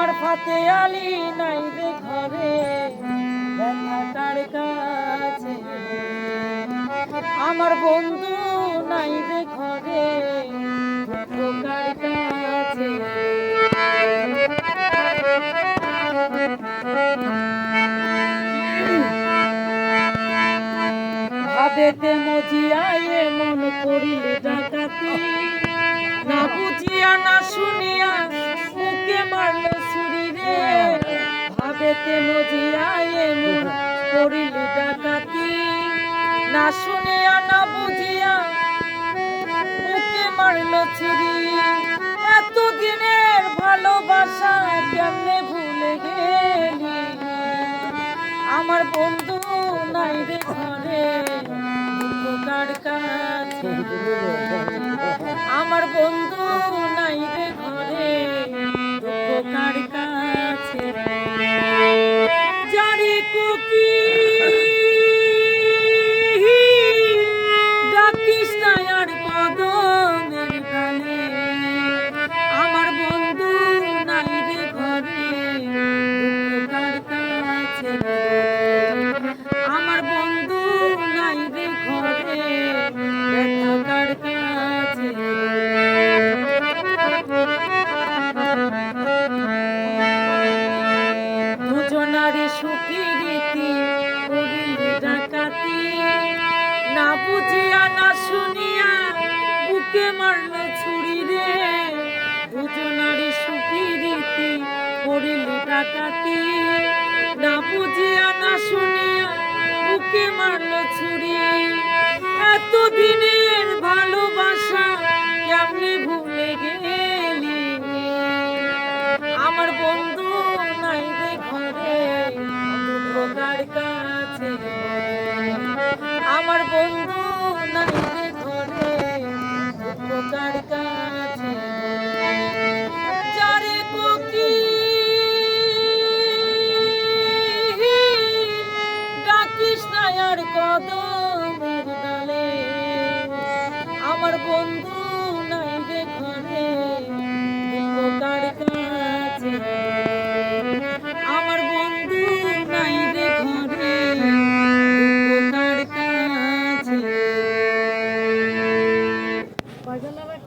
আমার ফাতে আলী নাই রে ঘরে, ব্যথা কার কাছে আমার বন্ধু নাই রে ঘরে, দুঃখ কার কাছে ভাবেতে মজিয়ায় মন করিলে ডাকাতি, না বুঝিয়া না শুনিয়া মুখে মারল ছুরি রে। ভাবেতে মজিয়ায় মন করিলে ডাকাতি, না শুনিয়া না বুঝিয়া মুখে মারল ছুরি। এতদিনের ভালোবাসা কেমনে ভুলে গেলি, আমার বন্ধু নাই রে ঘরে, কার কাছে আমার বন্ধু নাই রে ঘরে, কার কাছে জারি কুকি ডাকিস না আর কদমের গানে, আমার বন্ধু নাই রে ঘরে, কার কাছে আমার বন্ধু নাই রে ঘরে, ব্যথা কার কাছে দুজনারই সুখী রীতি করিলি ডাকাতি, না বুঝিয়া না শুনিয়া বুকে মারল ছুরি রে। দুজনারই সুখী রীতি করিলি ডাকাতি, না বুঝিয়া না শুনিয়া বুকে মারল ছুরি। এতদিনের ভালোবাসা কেমনে ভুলে গেলি, আমার বন্ধু নাই রে ঘরে, কার কাছে আমার বন্ধু নাই রে ঘরে, কার কাছে